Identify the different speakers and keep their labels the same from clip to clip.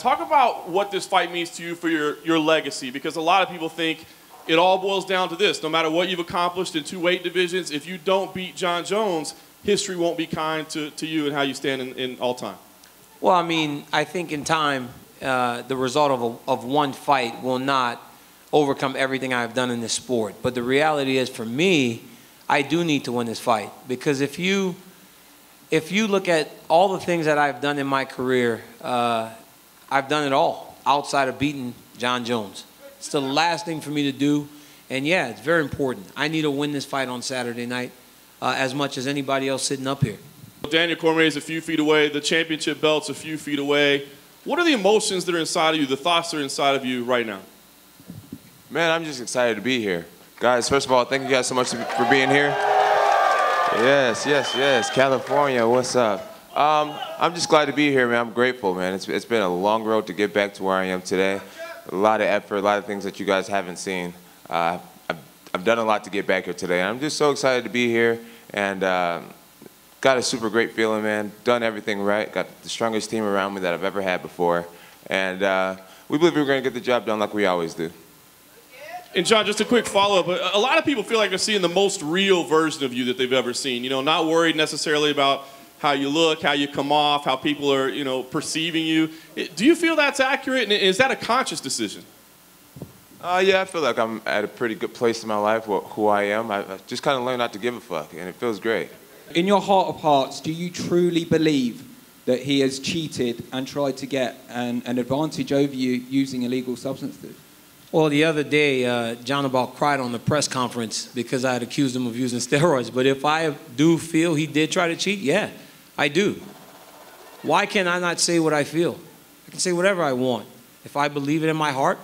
Speaker 1: talk about what this fight means to you for your legacy, because a lot of people think it all boils down to this. No matter what you've accomplished in 2 weight divisions, if you don't beat Jon Jones, history won't be kind to you and how you stand in all time.
Speaker 2: Well, I mean, I think in time, the result of one fight will not overcome everything I've done in this sport. But the reality is, for me, I do need to win this fight. Because if you look at all the things that I've done in my career, I've done it all outside of beating Jon Jones. It's the last thing for me to do. And yeah, it's very important. I need to win this fight on Saturday night as much as anybody else sitting up here.
Speaker 1: Daniel Cormier is a few feet away. The championship belt's a few feet away. What are the emotions that are inside of you, the thoughts that are inside of you right now?
Speaker 3: Man, I'm just excited to be here. Guys, first of all, thank you guys so much for being here. Yes, yes, yes. California, what's up? I'm just glad to be here, man. I'm grateful, man. It's been a long road to get back to where I am today. A lot of effort, a lot of things that you guys haven't seen. I've done a lot to get back here today. And I'm just so excited to be here, and got a super great feeling, man. Done everything right. Got the strongest team around me that I've ever had before. And we believe we're going to get the job done like we always do.
Speaker 1: And Jon, just a quick follow-up. A lot of people feel like they're seeing the most real version of you that they've ever seen. You know, not worried necessarily about how you look, how you come off, how people are, you know, perceiving you. Do you feel that's accurate, and is that a conscious decision?
Speaker 3: Yeah, I feel like I'm at a pretty good place in my life, who I am. I've just kind of learned not to give a fuck, and it feels great.
Speaker 4: In your heart of hearts, do you truly believe that he has cheated and tried to get an advantage over you using illegal substances?
Speaker 2: Well, the other day, Jon about cried on the press conference because I had accused him of using steroids. But if I do feel he did try to cheat, yeah, I do. Why can I not say what I feel? I can say whatever I want. If I believe it in my heart,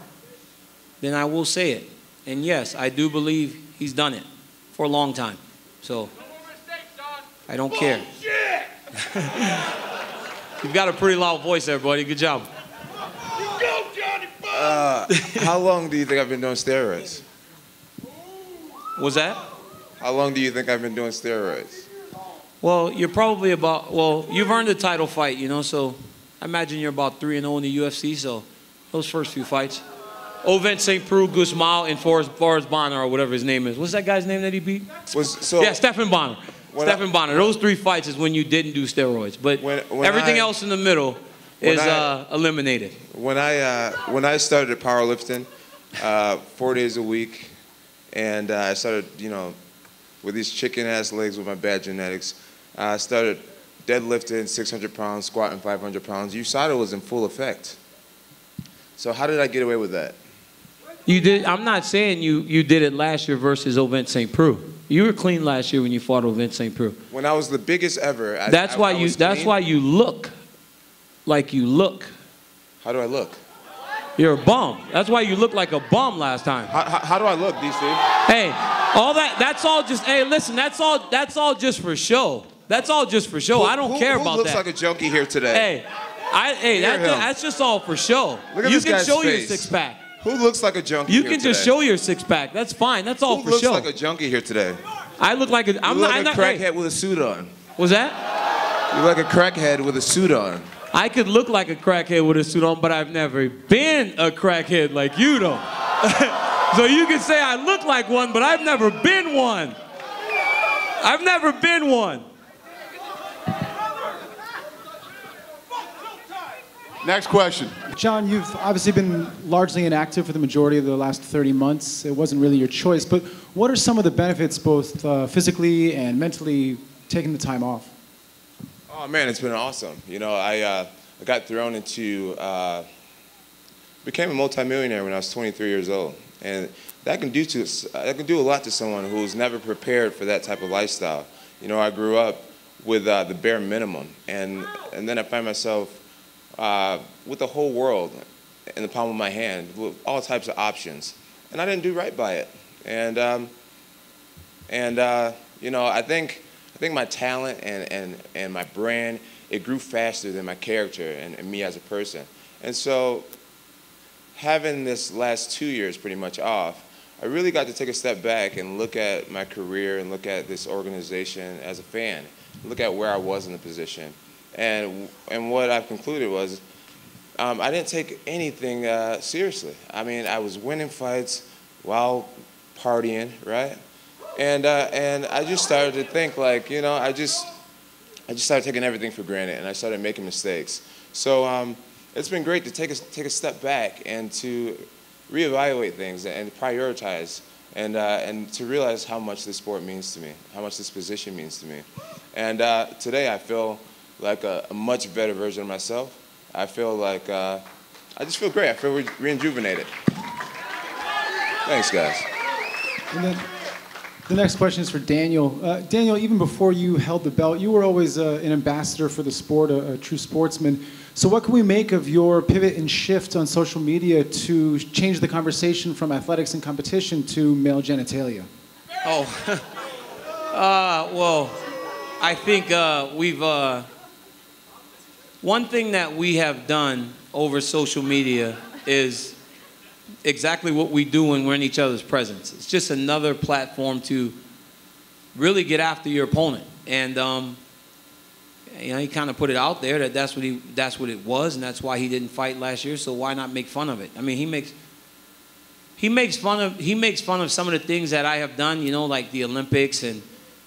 Speaker 2: then I will say it. And yes, I do believe he's done it for a long time. So I don't care. You've got a pretty loud voice there, buddy. Good job.
Speaker 3: How long do you think I've been doing steroids?
Speaker 2: What's that?
Speaker 3: How long do you think I've been doing steroids?
Speaker 2: Well, you're probably about, well, you've earned a title fight, you know, so I imagine you're about 3-0 in the UFC, so those first few fights. Ovent St. Preux, Guzmão, and Forrest Bonner, or whatever his name is. What's that guy's name that he beat? Yeah, Stephan Bonner. Stephan Bonner. Those 3 fights is when you didn't do steroids. But everything else in the middle is eliminated.
Speaker 3: When I started powerlifting 4 days a week, and I started, you know, with these chicken-ass legs with my bad genetics, I started deadlifting 600 pounds, squatting 500 pounds. USADA was in full effect. So how did I get away with that?
Speaker 2: You did. I'm not saying you did it last year versus Ovent St. Preux. You were clean last year when you fought Ovent St. Preux.
Speaker 3: When I was the biggest ever.
Speaker 2: That's why you look like you look.
Speaker 3: How do I look?
Speaker 2: You're a bum. That's why you looked like a bum last time.
Speaker 3: How do I look, DC?
Speaker 2: Hey, all that's all just, hey, listen, that's all just for show. That's all just for show. I don't care about that.
Speaker 3: Who looks like a junkie here today?
Speaker 2: Hey, that's just all for show.
Speaker 3: Look at this guy's face.
Speaker 2: You can show your six-pack.
Speaker 3: Who looks like a junkie
Speaker 2: here
Speaker 3: today?
Speaker 2: You can just show your six-pack. That's fine. That's all for show.
Speaker 3: Who looks like a junkie here today?
Speaker 2: I look like a... I'm
Speaker 3: not a crackhead with a suit on.
Speaker 2: What's that?
Speaker 3: You look like a crackhead with a suit on.
Speaker 2: I could look like a crackhead with a suit on, but I've never been a crackhead like you, though. So you can say I look like one, but I've never been one. I've never been one.
Speaker 5: Next question.
Speaker 6: Jon, you've obviously been largely inactive for the majority of the last 30 months. It wasn't really your choice, but what are some of the benefits, both physically and mentally, taking the time off?
Speaker 3: Oh man, it's been awesome. You know, I got thrown into, became a multimillionaire when I was 23 years old, and that can do a lot to someone who's never prepared for that type of lifestyle. You know, I grew up with the bare minimum, and then I find myself with the whole world in the palm of my hand, with all types of options, and I didn't do right by it. And you know, I think my talent and my brand, it grew faster than my character and me as a person. And so having this last 2 years pretty much off, I really got to take a step back and look at my career and look at this organization as a fan, look at where I was in the position. And what I've concluded was I didn't take anything seriously. I mean, I was winning fights while partying, right? And I just started to think like, you know, I just started taking everything for granted, and I started making mistakes. So it's been great to take a step back and to reevaluate things and prioritize and to realize how much this sport means to me, how much this position means to me. And today I feel like a much better version of myself. I feel like, I just feel great. I feel rejuvenated. Thanks, guys.
Speaker 6: And then the next question is for Daniel. Daniel, even before you held the belt, you were always an ambassador for the sport, a true sportsman. So what can we make of your pivot and shift on social media to change the conversation from athletics and competition to male genitalia?
Speaker 2: Oh, well, I think one thing that we have done over social media is exactly what we do when we're in each other's presence. It's just another platform to really get after your opponent. And, you know, he kind of put it out there that that's what it was, and that's why he didn't fight last year, so why not make fun of it? I mean, he makes fun of some of the things that I have done, you know, like the Olympics and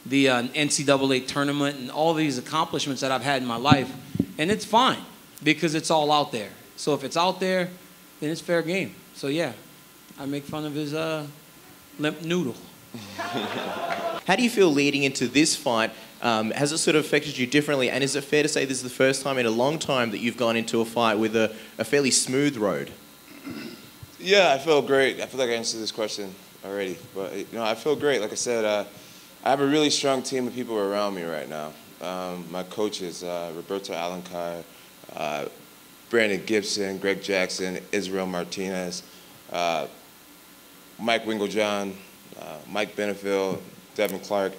Speaker 2: the NCAA tournament and all these accomplishments that I've had in my life. And it's fine because it's all out there. So if it's out there, then it's fair game. So yeah, I make fun of his limp noodle.
Speaker 7: How do you feel leading into this fight? Has it sort of affected you differently? And is it fair to say this is the first time in a long time that you've gone into a fight with a fairly smooth road?
Speaker 3: Yeah, I feel great. I feel like I answered this question already. But, you know, I feel great. Like I said, I have a really strong team of people around me right now. My coaches, Roberto Alencar, Brandon Gibson, Greg Jackson, Israel Martinez, Mike Wingle-John, Mike Benefield, Devin Clark.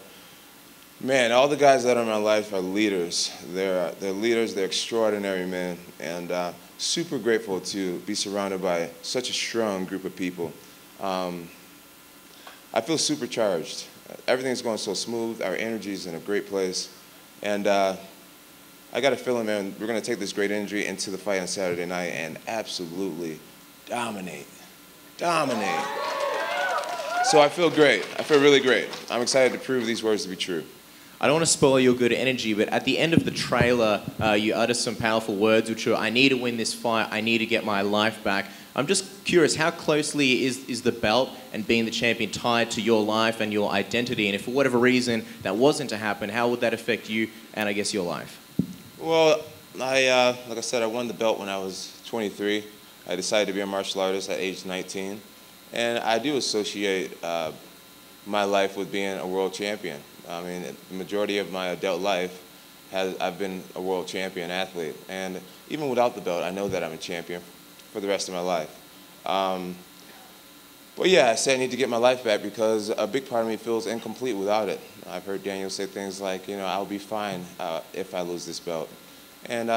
Speaker 3: Man, all the guys that are in my life are leaders. They're leaders, they're extraordinary men, and super grateful to be surrounded by such a strong group of people. I feel supercharged. Everything's going so smooth, our energy's in a great place, and I got a feeling, man, we're going to take this great energy into the fight on Saturday night and absolutely dominate. Dominate. So I feel great. I feel really great. I'm excited to prove these words to be true.
Speaker 7: I don't want to spoil your good energy, but at the end of the trailer, you utter some powerful words, which are, I need to win this fight, I need to get my life back. I'm just curious, how closely is the belt and being the champion tied to your life and your identity? And if for whatever reason that wasn't to happen, how would that affect you and, I guess, your life?
Speaker 3: Well, like I said, I won the belt when I was 23. I decided to be a martial artist at age 19. And I do associate my life with being a world champion. I mean, the majority of my adult life, I've been a world champion athlete. And even without the belt, I know that I'm a champion for the rest of my life. But yeah, I say I need to get my life back because a big part of me feels incomplete without it. I've heard Daniel say things like, you know, I'll be fine if I lose this belt. And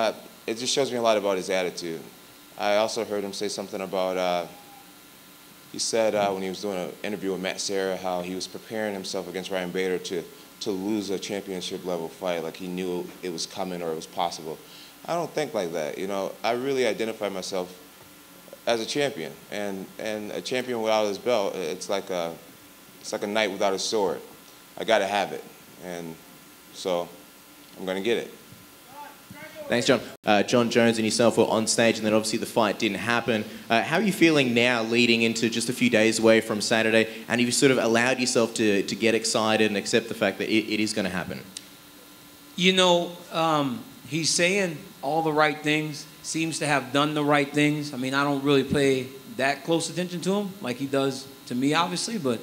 Speaker 3: it just shows me a lot about his attitude. I also heard him say something about, he said when he was doing an interview with Matt Serra, how he was preparing himself against Ryan Bader to lose a championship level fight, like he knew it was coming or it was possible. I don't think like that, you know. I really identify myself as a champion, and a champion without his belt, it's like a knight without a sword. I gotta have it, and so I'm gonna get it.
Speaker 7: Thanks, Jon. Jon Jones and yourself were on stage, and then obviously the fight didn't happen. How are you feeling now leading into just a few days away from Saturday, and have you sort of allowed yourself to get excited and accept the fact that it is going to happen?
Speaker 2: You know, he's saying all the right things, seems to have done the right things. I mean, I don't really pay that close attention to him like he does to me, obviously, but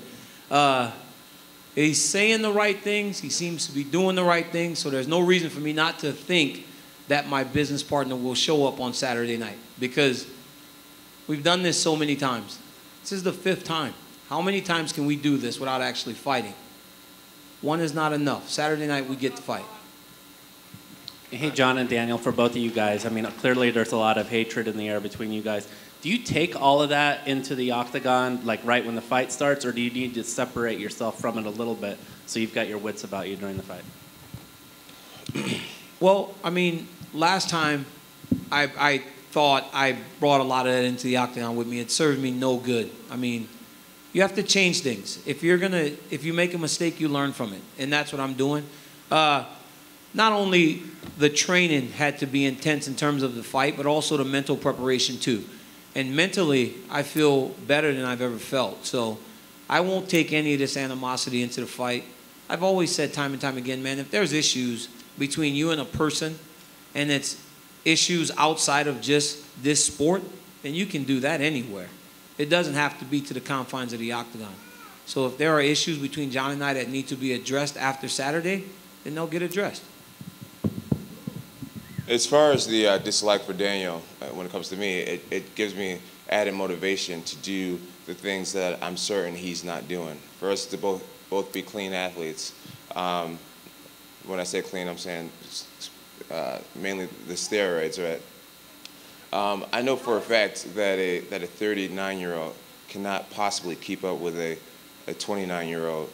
Speaker 2: he's saying the right things. He seems to be doing the right things, so there's no reason for me not to think that my business partner will show up on Saturday night, because we've done this so many times. This is the 5th time. How many times can we do this without actually fighting? One is not enough. Saturday night, we get to fight.
Speaker 8: Hey, Jon and Daniel, for both of you guys, I mean, clearly there's a lot of hatred in the air between you guys. Do you take all of that into the octagon, like right when the fight starts, or do you need to separate yourself from it a little bit so you've got your wits about you during the fight?
Speaker 2: Well, I mean, last time I thought I brought a lot of that into the octagon with me. It served me no good. I mean, you have to change things. If you make a mistake, you learn from it, and that's what I'm doing. Not only the training had to be intense in terms of the fight, but also the mental preparation too. And mentally, I feel better than I've ever felt. So I won't take any of this animosity into the fight. I've always said time and time again, man, if there's issues between you and a person, and it's issues outside of just this sport, then you can do that anywhere. It doesn't have to be to the confines of the octagon. So if there are issues between Jon and I that need to be addressed after Saturday, then they'll get addressed.
Speaker 3: As far as the dislike for Daniel, when it comes to me, it gives me added motivation to do the things that I'm certain he's not doing. For us to both be clean athletes. When I say clean, I'm saying mainly the steroids, right? I know for a fact that a 39-year-old cannot possibly keep up with a 29-year-old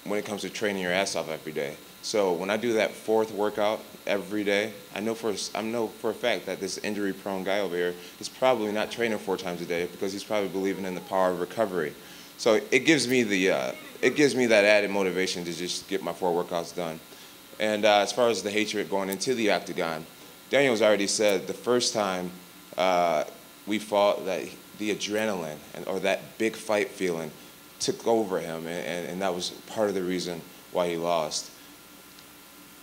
Speaker 3: when it comes to training your ass off every day. So when I do that fourth workout every day, I know for a fact that this injury-prone guy over here is probably not training 4 times a day because he's probably believing in the power of recovery. So it gives me that added motivation to just get my 4 workouts done. And as far as the hatred going into the octagon, Daniel's already said the first time we fought that the adrenaline or that big fight feeling took over him, and that was part of the reason why he lost.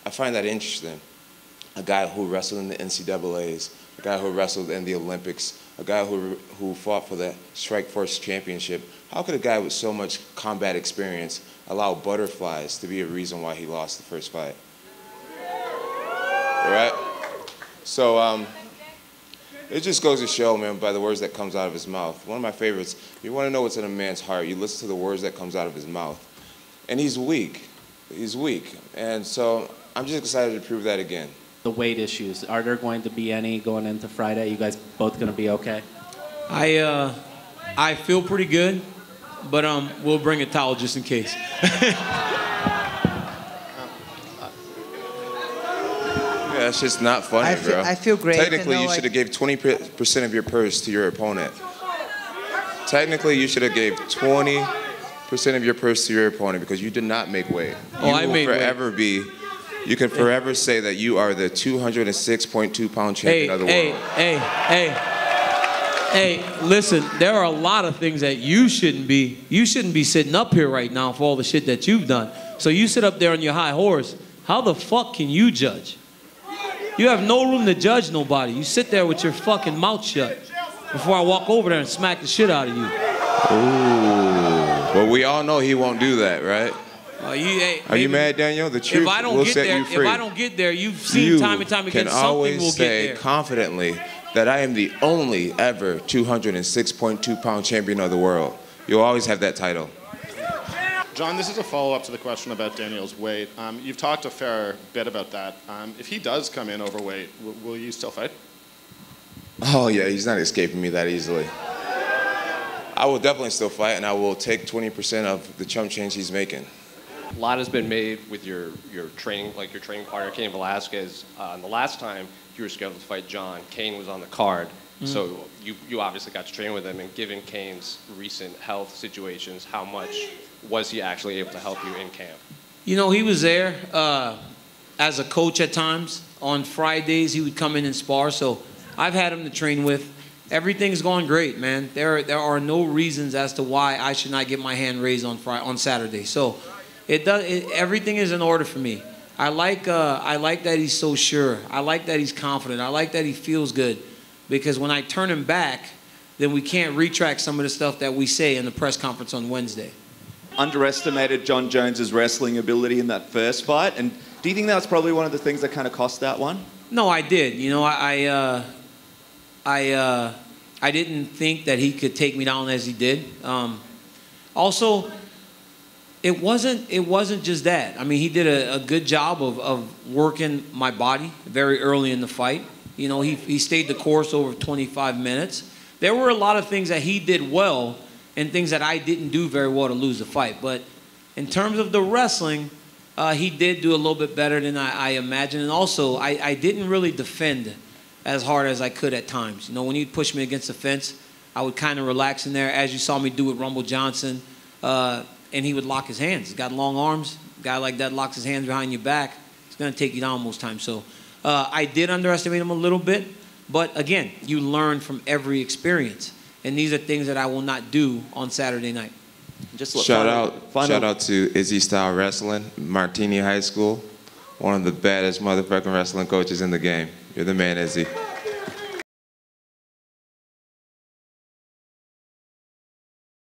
Speaker 3: I find that interesting. A guy who wrestled in the NCAAs, a guy who wrestled in the Olympics, a guy who fought for the Strikeforce Championship. How could a guy with so much combat experience allow butterflies to be a reason why he lost the first fight? Right? So it just goes to show, man, by the words that comes out of his mouth. One of my favorites, if you want to know what's in a man's heart, you listen to the words that comes out of his mouth. And he's weak. He's weak. And so I'm just excited to prove that again.
Speaker 8: The weight issues, are there going to be any going into Friday? You guys both going to be okay?
Speaker 2: I feel pretty good, but we'll bring a towel just in case.
Speaker 3: Yeah, that's just not funny, bro.
Speaker 9: I feel great.
Speaker 3: Technically, you should have gave 20% of your purse to your opponent. Technically, you should have gave 20% of your purse to your opponent because you did not make weight. You can forever say that you are the 206.2-pound champion of the world.
Speaker 2: Hey, listen, there are a lot of things that you shouldn't be sitting up here right now for all the shit that you've done. So you sit up there on your high horse. How the fuck can you judge? You have no room to judge nobody. You sit there with your fucking mouth shut before I walk over there and smack the shit out of you.
Speaker 3: Ooh. Well, we all know he won't do that, right? Are you mad, Daniel? The truth will set you free.
Speaker 2: If I don't get there, you've seen time and time again, something will get there. You can always say
Speaker 3: confidently that I am the only ever 206.2-pound champion of the world. You'll always have that title.
Speaker 10: Jon, this is a follow-up to the question about Daniel's weight. You've talked a fair bit about that. If he does come in overweight, will you still fight?
Speaker 3: Oh, yeah, he's not escaping me that easily. I will definitely still fight, and I will take 20% of the chump change he's making.
Speaker 11: A lot has been made with your training, like your training partner, Cain Velasquez. The last time you were scheduled to fight Jon, Cain was on the card. Mm-hmm. So you obviously got to train with him, and given Cain's recent health situations, how much was he actually able to help you in camp?
Speaker 2: You know, he was there as a coach at times. On Fridays, he would come in and spar, so I've had him to train with. Everything's going great, man. There are no reasons as to why I should not get my hand raised on Saturday. So everything is in order for me. I like that he's so sure. I like that he's confident. I like that he feels good, because when I turn him back, then we can't retract some of the stuff that we say in the press conference on Wednesday.
Speaker 12: Underestimated Jon Jones's wrestling ability in that first fight, and do you think that was probably one of the things that kind of cost that one?
Speaker 2: No, I did. You know, I didn't think that he could take me down as he did. Also, it wasn't just that. I mean, he did a good job of working my body very early in the fight. You know, he stayed the course over 25 minutes. There were a lot of things that he did well and things that I didn't do very well to lose the fight. But in terms of the wrestling, he did do a little bit better than I imagined. And also, I didn't really defend as hard as I could at times. You know, when he'd push me against the fence, I would kind of relax in there, as you saw me do with Rumble Johnson, and he would lock his hands. He's got long arms. A guy like that locks his hands behind your back. It's going to take you down most times. So I did underestimate him a little bit, but again, you learn from every experience, and these are things that I will not do on Saturday night.
Speaker 3: Just shout out to Izzy Style Wrestling, Martini High School, one of the baddest motherfucking wrestling coaches in the game. You're the man, Izzy.